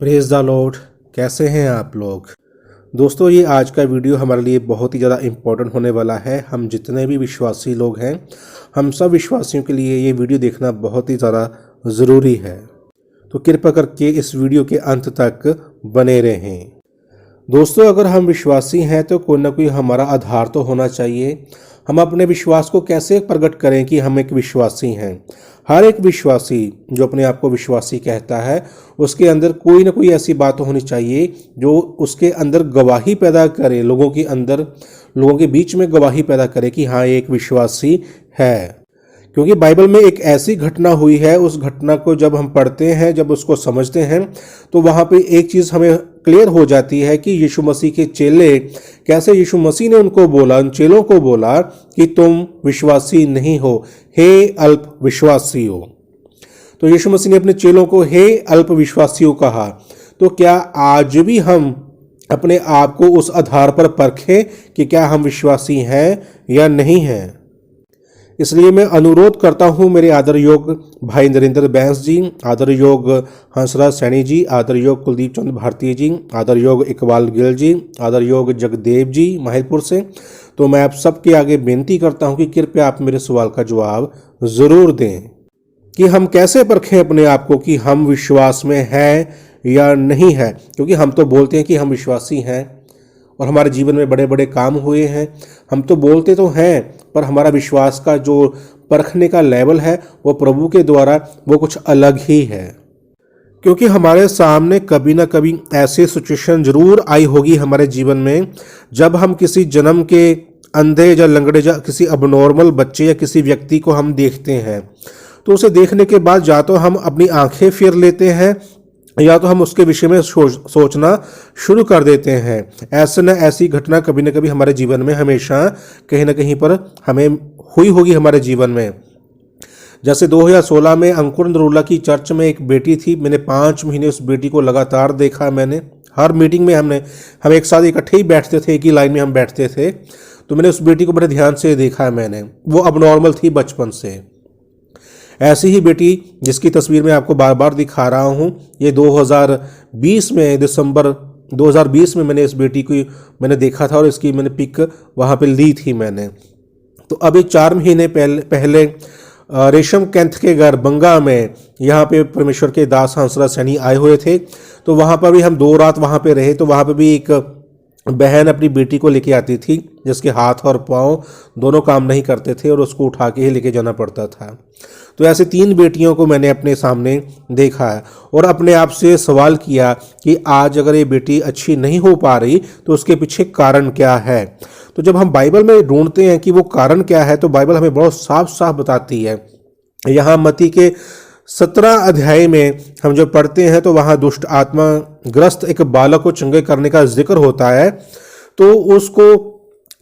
Praise the Lord. कैसे हैं आप लोग दोस्तों। ये आज का वीडियो हमारे लिए बहुत ही ज़्यादा इम्पोर्टेंट होने वाला है। हम जितने भी विश्वासी लोग हैं, हम सब विश्वासियों के लिए ये वीडियो देखना बहुत ही ज़्यादा ज़रूरी है। तो कृपया करके इस वीडियो के अंत तक बने रहें। दोस्तों, अगर हम विश्वासी हैं तो कोई ना कोई हमारा आधार तो होना चाहिए। हम अपने विश्वास को कैसे प्रकट करें कि हम एक विश्वासी हैं। हर एक विश्वासी जो अपने आप को विश्वासी कहता है, उसके अंदर कोई ना कोई ऐसी बात होनी चाहिए जो उसके अंदर गवाही पैदा करे, लोगों के बीच में गवाही पैदा करे कि हाँ, ये एक विश्वासी है। क्योंकि बाइबल में एक ऐसी घटना हुई है, उस घटना को जब हम पढ़ते हैं, जब उसको समझते हैं, तो वहाँ पे एक चीज़ हमें क्लियर हो जाती है कि यीशु मसीह के चेले कैसे, यीशु मसीह ने उनको बोला, उन चेलों को बोला कि तुम विश्वासी नहीं हो, हे अल्प विश्वासियों। तो यीशु मसीह ने अपने चेलों को हे अल्प विश्वासियों कहा। तो क्या आज भी हम अपने आप को उस आधार पर परखें कि क्या हम विश्वासी हैं या नहीं हैं। इसलिए मैं अनुरोध करता हूं मेरे आदर योग भाई नरेंद्र बैंस जी, आदर योग हंसराज सैनी जी, आदर योग कुलदीप चंद भारती जी, आदर योग इकबाल गिल जी, आदर योग जगदेव जी माहिरपुर से। तो मैं आप सबके आगे बेनती करता हूं कि कृपया आप मेरे सवाल का जवाब ज़रूर दें कि हम कैसे परखें अपने आप को कि हम विश्वास में हैं या नहीं है। क्योंकि हम तो बोलते हैं कि हम विश्वासी हैं और हमारे जीवन में बड़े बड़े काम हुए हैं, हम तो बोलते तो हैं, पर हमारा विश्वास का जो परखने का लेवल है वो प्रभु के द्वारा वो कुछ अलग ही है। क्योंकि हमारे सामने कभी ना कभी ऐसी सिचुएशन जरूर आई होगी हमारे जीवन में, जब हम किसी जन्म के अंधे या लंगड़े या किसी अबनॉर्मल बच्चे या किसी व्यक्ति को हम देखते हैं, तो उसे देखने के बाद या तो हम अपनी आंखें फेर लेते हैं या तो हम उसके विषय में सोचना शुरू कर देते हैं। ऐसे न ऐसी घटना कभी न कभी हमारे जीवन में हमेशा कहीं ना कहीं पर हमें हुई होगी हमारे जीवन में। जैसे 2016 में अंकुर नरूला की चर्च में एक बेटी थी। मैंने 5 महीने उस बेटी को लगातार देखा। मैंने हर मीटिंग में हम एक साथ इकट्ठे ही बैठते थे, एक ही लाइन में हम बैठते थे। तो मैंने उस बेटी को बड़े ध्यान से देखा। वो अबनॉर्मल थी बचपन से। ऐसी ही बेटी जिसकी तस्वीर मैं आपको बार बार दिखा रहा हूँ, ये 2020 में दिसंबर 2020 में मैंने इस बेटी को मैंने देखा था और इसकी मैंने पिक वहाँ पे ली थी मैंने। तो अभी 4 महीने पहले रेशम कैंथ के घर बंगा में यहाँ पे परमेश्वर के दास हंसराज सैनी आए हुए थे। तो वहाँ पर भी हम 2 रात वहाँ पे रहे। तो वहाँ पे भी एक बहन अपनी बेटी को लेके आती थी जिसके हाथ और पाँव दोनों काम नहीं करते थे और उसको उठा के ही लेके जाना पड़ता था। तो ऐसे 3 बेटियों को मैंने अपने सामने देखा है और अपने आप से सवाल किया कि आज अगर ये बेटी अच्छी नहीं हो पा रही तो उसके पीछे कारण क्या है। तो जब हम बाइबल में ढूंढते हैं कि वो कारण क्या है, तो बाइबल हमें बहुत साफ साफ बताती है। यहाँ मत्ती के 17 अध्याय में हम जब पढ़ते हैं तो वहाँ दुष्ट आत्मा ग्रस्त एक बालक को चंगे करने का जिक्र होता है। तो उसको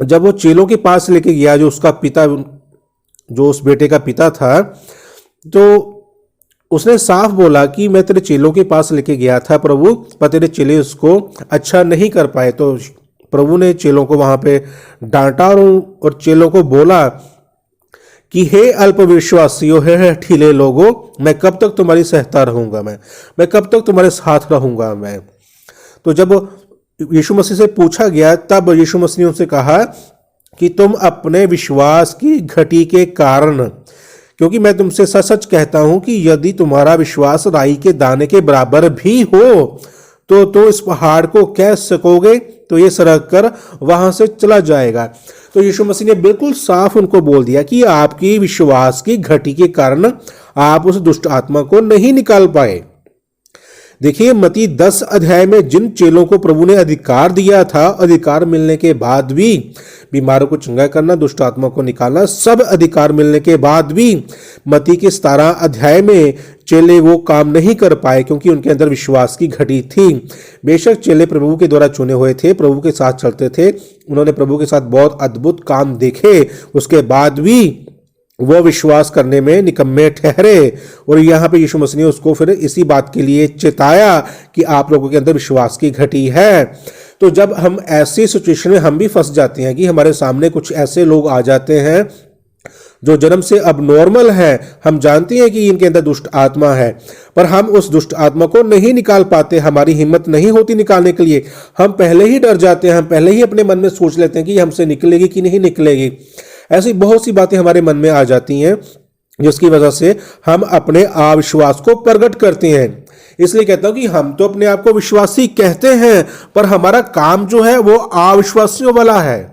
जब वो चेलों के पास लेके गया, जो उसका पिता, जो उस बेटे का पिता था, तो उसने साफ बोला कि मैं तेरे चेलों के पास लेके गया था प्रभु, पर तेरे चेले उसको अच्छा नहीं कर पाए। तो प्रभु ने चेलों को वहाँ पे डांटा और चेलों को बोला कि हे अल्प विश्वासियों, हे ठीले लोगों, मैं कब तक तुम्हारी सहता रहूँगा, मैं कब तक तुम्हारे साथ रहूँगा मैं। तो जब यीशु मसीह से पूछा गया, तब यीशु मसीह ने उनसे कहा कि तुम अपने विश्वास की घटी के कारण, क्योंकि मैं तुमसे सच सच कहता हूं कि यदि तुम्हारा विश्वास राई के दाने के बराबर भी हो तो इस पहाड़ को कह सकोगे तो ये सरक कर वहां से चला जाएगा। तो यीशु मसीह ने बिल्कुल साफ उनको बोल दिया कि आपकी विश्वास की घटी के कारण आप उस दुष्ट आत्मा को नहीं निकाल पाए। देखिए, मत्ती 10 अध्याय में जिन चेलों को प्रभु ने अधिकार दिया था, अधिकार मिलने के बाद भी बीमारों को चंगा करना, दुष्ट आत्मा को निकालना, सब अधिकार मिलने के बाद भी मत्ती के 17 अध्याय में चेले वो काम नहीं कर पाए क्योंकि उनके अंदर विश्वास की घटी थी। बेशक चेले प्रभु के द्वारा चुने हुए थे, प्रभु के साथ चलते थे, उन्होंने प्रभु के साथ बहुत अद्भुत काम देखे, उसके बाद भी वो विश्वास करने में निकम्मे ठहरे। और यहाँ पे यीशु मसीह ने उसको फिर इसी बात के लिए चेताया कि आप लोगों के अंदर विश्वास की घटी है। तो जब हम ऐसी सिचुएशन में हम भी फंस जाते हैं कि हमारे सामने कुछ ऐसे लोग आ जाते हैं जो जन्म से अब नॉर्मल है, हम जानते हैं कि इनके अंदर दुष्ट आत्मा है, पर हम उस दुष्ट आत्मा को नहीं निकाल पाते, हमारी हिम्मत नहीं होती निकालने के लिए। हम पहले ही डर जाते हैं, हम पहले ही अपने मन में सोच लेते हैं कि हमसे निकलेगी कि नहीं निकलेगी। ऐसी बहुत सी बातें हमारे मन में आ जाती हैं, जिसकी वजह से हम अपने अविश्वास को प्रकट करते हैं। इसलिए कहता हूं कि हम तो अपने आप को विश्वासी कहते हैं, पर हमारा काम जो है वो अविश्वासियों वाला है।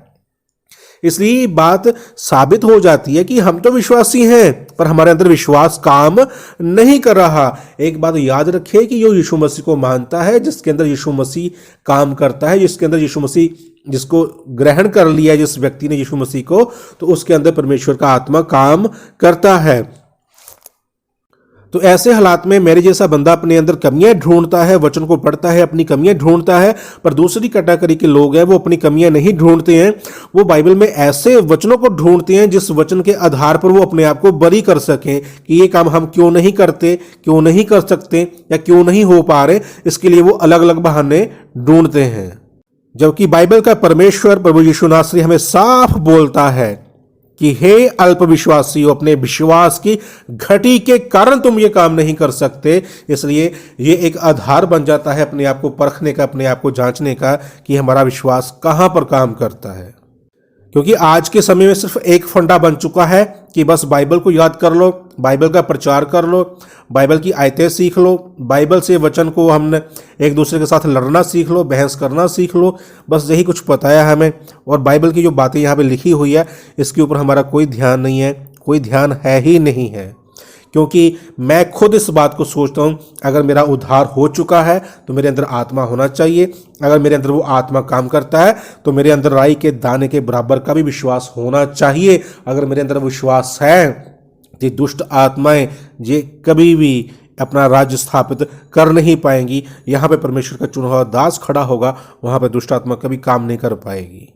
इसलिए बात साबित हो जाती है कि हम तो विश्वासी हैं, पर हमारे अंदर विश्वास काम नहीं कर रहा। एक बात याद रखिए कि जो यीशु मसीह को मानता है, जिसके अंदर यीशु मसीह काम करता है, जिसके अंदर यीशु मसीह, जिसको ग्रहण कर लिया जिस व्यक्ति ने यीशु मसीह को, तो उसके अंदर परमेश्वर का आत्मा काम करता है। तो ऐसे हालात में मेरे जैसा बंदा अपने अंदर कमियां ढूंढता है, वचन को पढ़ता है, अपनी कमियां ढूंढता है, पर दूसरी कैटेगरी के लोग हैं वो अपनी कमियां नहीं ढूंढते हैं। वो बाइबल में ऐसे वचनों को ढूंढते हैं जिस वचन के आधार पर वो अपने आप को बरी कर सकें कि ये काम हम क्यों नहीं करते, क्यों नहीं कर सकते, या क्यों नहीं हो पा रहे। इसके लिए वो अलग अलग बहाने ढूंढते हैं, जबकि बाइबल का परमेश्वर प्रभु यीशु नासरी हमें साफ बोलता है कि हे अल्पविश्वासी, अपने विश्वास की घटी के कारण तुम ये काम नहीं कर सकते। इसलिए ये एक आधार बन जाता है अपने आप को परखने का, अपने आप को जांचने का कि हमारा विश्वास कहां पर काम करता है। क्योंकि आज के समय में सिर्फ एक फंडा बन चुका है कि बस बाइबल को याद कर लो, बाइबल का प्रचार कर लो, बाइबल की आयतें सीख लो, बाइबल से वचन को हमने एक दूसरे के साथ लड़ना सीख लो, बहस करना सीख लो, बस यही कुछ पता है हमें। और बाइबल की जो बातें यहाँ पे लिखी हुई है इसके ऊपर हमारा कोई ध्यान नहीं है, कोई ध्यान है ही नहीं है। क्योंकि मैं खुद इस बात को सोचता हूँ, अगर मेरा उद्धार हो चुका है तो मेरे अंदर आत्मा होना चाहिए। अगर मेरे अंदर वो आत्मा काम करता है तो मेरे अंदर राई के दाने के बराबर का भी विश्वास होना चाहिए। अगर मेरे अंदर विश्वास है तो दुष्ट आत्माएं ये कभी भी अपना राज्य स्थापित कर नहीं पाएंगी। यहाँ पे परमेश्वर का चुना हुआ दास खड़ा होगा, वहाँ पे दुष्ट आत्मा कभी काम नहीं कर पाएगी।